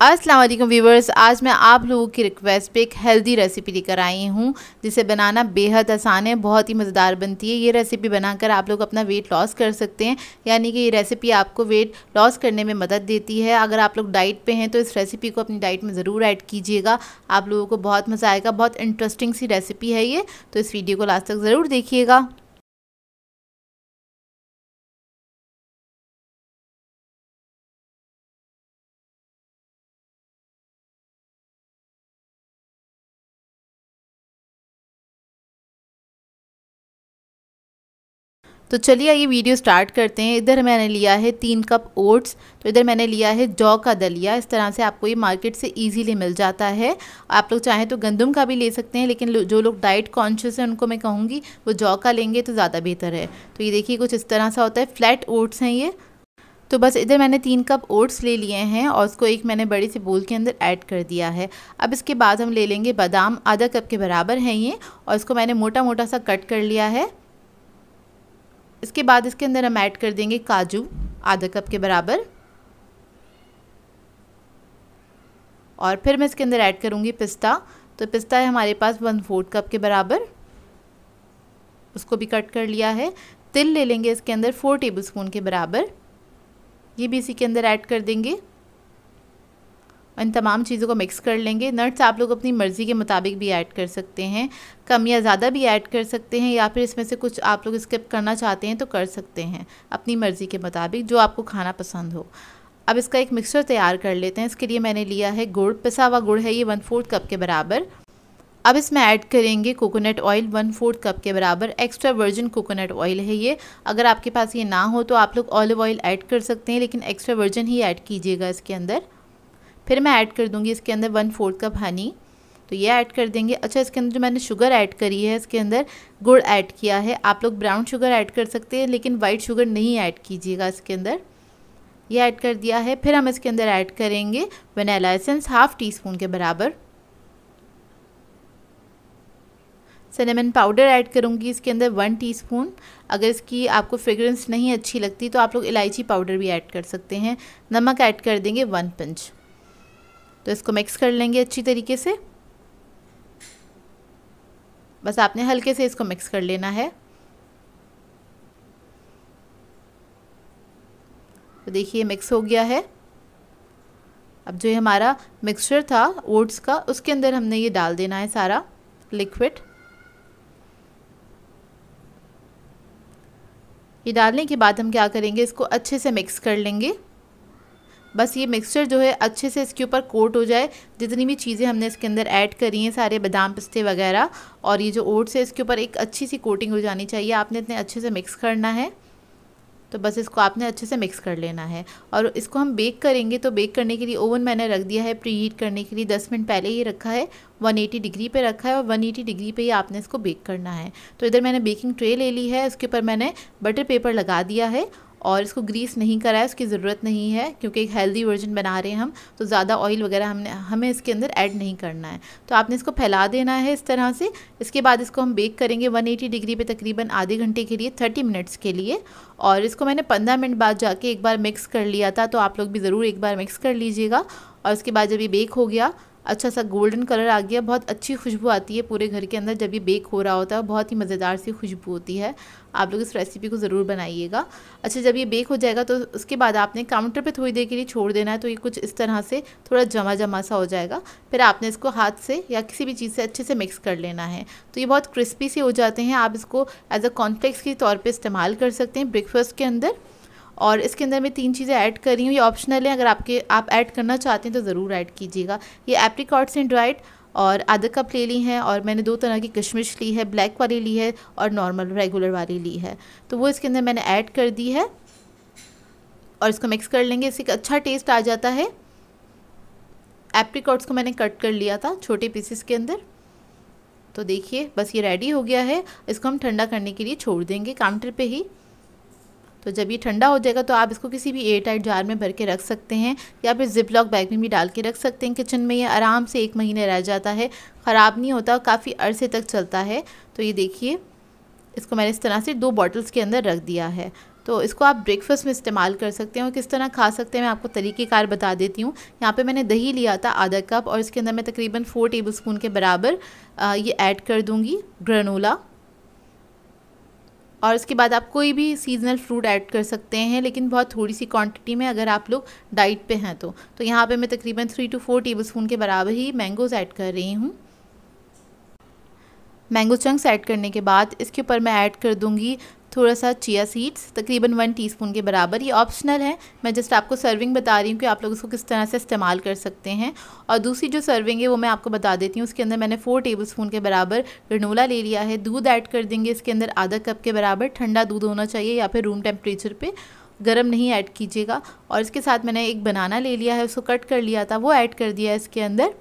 अस्सलाम वालेकुम व्यूवर्स, आज मैं आप लोगों की रिक्वेस्ट पे एक हेल्दी रेसिपी लेकर आई हूँ जिसे बनाना बेहद आसान है, बहुत ही मज़ेदार बनती है। ये रेसिपी बनाकर आप लोग अपना वेट लॉस कर सकते हैं, यानी कि ये रेसिपी आपको वेट लॉस करने में मदद देती है। अगर आप लोग डाइट पे हैं तो इस रेसिपी को अपनी डाइट में ज़रूर ऐड कीजिएगा, आप लोगों को बहुत मज़ा आएगा। बहुत इंटरेस्टिंग सी रेसिपी है ये, तो इस वीडियो को लास्ट तक ज़रूर देखिएगा। तो चलिए ये वीडियो स्टार्ट करते हैं। इधर मैंने लिया है 3 कप ओट्स, तो इधर मैंने लिया है जौ का दलिया। इस तरह से आपको ये मार्केट से इजीली मिल जाता है। आप लोग चाहें तो गंदम का भी ले सकते हैं, लेकिन जो लोग डाइट कॉन्शियस हैं उनको मैं कहूँगी वो जौ का लेंगे तो ज़्यादा बेहतर है। तो ये देखिए कुछ इस तरह सा होता है, फ्लैट ओट्स हैं ये। तो बस इधर मैंने 3 कप ओट्स ले लिए हैं और उसको एक मैंने बड़ी सी बोल के अंदर ऐड कर दिया है। अब इसके बाद हम ले लेंगे बादाम, आधा कप के बराबर हैं ये, और इसको मैंने मोटा मोटा सा कट कर लिया है। इसके बाद इसके अंदर हम ऐड कर देंगे काजू, आधा कप के बराबर, और फिर मैं इसके अंदर ऐड करूँगी पिस्ता। तो पिस्ता है हमारे पास 1/4 कप के बराबर, उसको भी कट कर लिया है। तिल ले लेंगे इसके अंदर 4 टेबलस्पून के बराबर, ये भी इसी के अंदर ऐड कर देंगे। इन तमाम चीज़ों को मिक्स कर लेंगे। नट्स आप लोग अपनी मर्ज़ी के मुताबिक भी ऐड कर सकते हैं, कम या ज़्यादा भी ऐड कर सकते हैं, या फिर इसमें से कुछ आप लोग स्किप करना चाहते हैं तो कर सकते हैं अपनी मर्ज़ी के मुताबिक, जो आपको खाना पसंद हो। अब इसका एक मिक्सचर तैयार कर लेते हैं। इसके लिए मैंने लिया है गुड़, पिसा हुआ गुड़ है ये 1/4 कप के बराबर। अब इसमें ऐड करेंगे कोकोनट ऑयल 1/4 कप के बराबर। एक्स्ट्रा वर्जिन कोकोनट ऑयल है ये। अगर आपके पास ये ना हो तो आप लोग ऑलिव ऑयल ऐड कर सकते हैं, लेकिन एक्स्ट्रा वर्जिन ही ऐड कीजिएगा इसके अंदर। फिर मैं ऐड कर दूंगी इसके अंदर 1/4 कप हनी, तो ये ऐड कर देंगे। अच्छा, इसके अंदर जो मैंने शुगर ऐड करी है, इसके अंदर गुड़ ऐड किया है। आप लोग ब्राउन शुगर ऐड कर सकते हैं, लेकिन वाइट शुगर नहीं ऐड कीजिएगा इसके अंदर। ये ऐड कर दिया है। फिर हम इसके अंदर ऐड करेंगे वनीला एसेंस 1/2 टीस्पून के बराबर। सिनेमन पाउडर ऐड करूँगी इसके अंदर 1 टीस्पून। अगर इसकी आपको फ्रेग्रेंस नहीं अच्छी लगती तो आप लोग इलायची पाउडर भी ऐड कर सकते हैं। नमक ऐड कर देंगे 1 पिंच। तो इसको मिक्स कर लेंगे अच्छी तरीके से। बस आपने हल्के से इसको मिक्स कर लेना है। तो देखिए मिक्स हो गया है। अब जो हमारा मिक्सचर था ओट्स का, उसके अंदर हमने ये डाल देना है सारा लिक्विड। ये डालने के बाद हम क्या करेंगे, इसको अच्छे से मिक्स कर लेंगे। बस ये मिक्सचर जो है अच्छे से इसके ऊपर कोट हो जाए। जितनी भी चीज़ें हमने इसके अंदर ऐड करी हैं, सारे बादाम पिस्ते वगैरह और ये जो ओट्स है, इसके ऊपर एक अच्छी सी कोटिंग हो जानी चाहिए। आपने इतने अच्छे से मिक्स करना है। तो बस इसको आपने अच्छे से मिक्स कर लेना है। और इसको हम बेक करेंगे, तो बेक करने के लिए ओवन मैंने रख दिया है प्री हीट करने के लिए। 10 मिनट पहले ही रखा है, 180 डिग्री पे रखा है, और 180 डिग्री पे ही आपने इसको बेक करना है। तो इधर मैंने बेकिंग ट्रे ले ली है, उसके ऊपर मैंने बटर पेपर लगा दिया है और इसको ग्रीस नहीं करा है, उसकी ज़रूरत नहीं है, क्योंकि एक हेल्दी वर्जन बना रहे हैं हम, तो ज़्यादा ऑयल वगैरह हमें इसके अंदर ऐड नहीं करना है। तो आपने इसको फैला देना है इस तरह से। इसके बाद इसको हम बेक करेंगे 180 डिग्री पे तकरीबन आधे घंटे के लिए, 30 मिनट्स के लिए। और इसको मैंने 15 मिनट बाद जाके एक बार मिक्स कर लिया था, तो आप लोग भी ज़रूर एक बार मिक्स कर लीजिएगा। और उसके बाद जब ये बेक हो गया, अच्छा सा गोल्डन कलर आ गया, बहुत अच्छी खुशबू आती है पूरे घर के अंदर जब ये बेक हो रहा होता है, बहुत ही मज़ेदार सी खुशबू होती है। आप लोग इस रेसिपी को ज़रूर बनाइएगा। अच्छा, जब ये बेक हो जाएगा तो उसके बाद आपने काउंटर पे थोड़ी देर के लिए छोड़ देना है। तो ये कुछ इस तरह से थोड़ा जमा जमा सा हो जाएगा। फिर आपने इसको हाथ से या किसी भी चीज़ से अच्छे से मिक्स कर लेना है। तो ये बहुत क्रिस्पी से हो जाते हैं। आप इसको एज अ कॉर्नफ्लेक्स के तौर पर इस्तेमाल कर सकते हैं ब्रेकफास्ट के अंदर। और इसके अंदर मैं 3 चीज़ें ऐड कर रही हूँ, ये ऑप्शनल है, अगर आप ऐड करना चाहते हैं तो ज़रूर ऐड कीजिएगा। ये एप्रिकॉट्स हैं ड्राइड, और आधा कप ले ली हैं, और मैंने 2 तरह की किशमिश ली है, ब्लैक वाली ली है और नॉर्मल रेगुलर वाली ली है। तो वो इसके अंदर मैंने ऐड कर दी है और इसको मिक्स कर लेंगे। इससे एक अच्छा टेस्ट आ जाता है। एप्रिकॉट्स को मैंने कट कर लिया था छोटे पीसेस के अंदर। तो देखिए बस ये रेडी हो गया है। इसको हम ठंडा करने के लिए छोड़ देंगे काउंटर पे ही। तो जब ये ठंडा हो जाएगा तो आप इसको किसी भी एयर टाइट जार में भर के रख सकते हैं, या फिर जिप लॉक बैग में भी डाल के रख सकते हैं किचन में। ये आराम से 1 महीने रह जाता है, ख़राब नहीं होता, काफ़ी अरसे तक चलता है। तो ये देखिए, इसको मैंने इस तरह से 2 बॉटल्स के अंदर रख दिया है। तो इसको आप ब्रेकफास्ट में इस्तेमाल कर सकते हैं और किस तरह खा सकते हैं मैं आपको तरीक़ेकार बता देती हूँ। यहाँ पे मैंने दही लिया था आधा कप और इसके अंदर मैं तकरीबन 4 टेबलस्पून के बराबर ये ऐड कर दूँगी ग्रेनोला। और उसके बाद आप कोई भी सीजनल फ्रूट ऐड कर सकते हैं, लेकिन बहुत थोड़ी सी क्वांटिटी में अगर आप लोग डाइट पे हैं तो यहाँ पे मैं तकरीबन 3 to 4 टेबलस्पून के बराबर ही मैंगोज़ ऐड कर रही हूँ। मैंगो चंक्स ऐड करने के बाद इसके ऊपर मैं ऐड कर दूँगी थोड़ा सा चिया सीड्स, तकरीबन 1 टीस्पून के बराबर। ये ऑप्शनल है, मैं जस्ट आपको सर्विंग बता रही हूँ कि आप लोग इसको किस तरह से इस्तेमाल कर सकते हैं। और दूसरी जो सर्विंग है वो मैं आपको बता देती हूँ। उसके अंदर मैंने 4 टेबलस्पून के बराबर ग्रेनोला ले लिया है। दूध ऐड कर देंगे इसके अंदर आधा कप के बराबर। ठंडा दूध होना चाहिए या फिर रूम टेम्परेचर पे, गर्म नहीं ऐड कीजिएगा। और इसके साथ मैंने एक बनाना ले लिया है, उसको कट कर लिया था, वो ऐड कर दिया है इसके अंदर।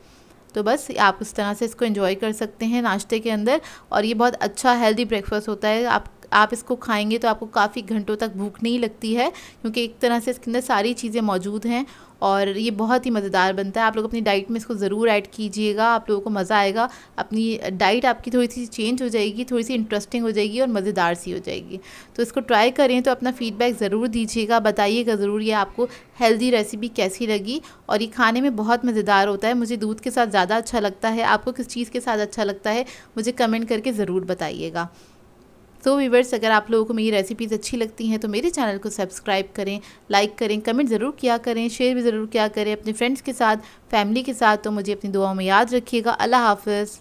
तो बस आप इस तरह से इसको एंजॉय कर सकते हैं नाश्ते के अंदर। और ये बहुत अच्छा हेल्दी ब्रेकफास्ट होता है। आप इसको खाएंगे तो आपको काफ़ी घंटों तक भूख नहीं लगती है, क्योंकि एक तरह से इसके अंदर सारी चीज़ें मौजूद हैं और ये बहुत ही मज़ेदार बनता है। आप लोग अपनी डाइट में इसको ज़रूर ऐड कीजिएगा, आप लोगों को मज़ा आएगा। अपनी डाइट आपकी थोड़ी सी चेंज हो जाएगी, थोड़ी सी इंटरेस्टिंग हो जाएगी और मज़ेदार सी हो जाएगी। तो इसको ट्राई करें तो अपना फ़ीडबैक ज़रूर दीजिएगा, बताइएगा ज़रूर ये आपको हेल्दी रेसिपी कैसी लगी। और ये खाने में बहुत मज़ेदार होता है। मुझे दूध के साथ ज़्यादा अच्छा लगता है, आपको किस चीज़ के साथ अच्छा लगता है मुझे कमेंट करके ज़रूर बताइएगा। तो व्यूअर्स, अगर आप लोगों को मेरी रेसिपीज़ अच्छी लगती हैं तो मेरे चैनल को सब्सक्राइब करें, लाइक करें, कमेंट ज़रूर किया करें, शेयर भी ज़रूर किया करें अपने फ्रेंड्स के साथ, फैमिली के साथ। तो मुझे अपनी दुआओं में याद रखिएगा। अल्लाह हाफ़िज़।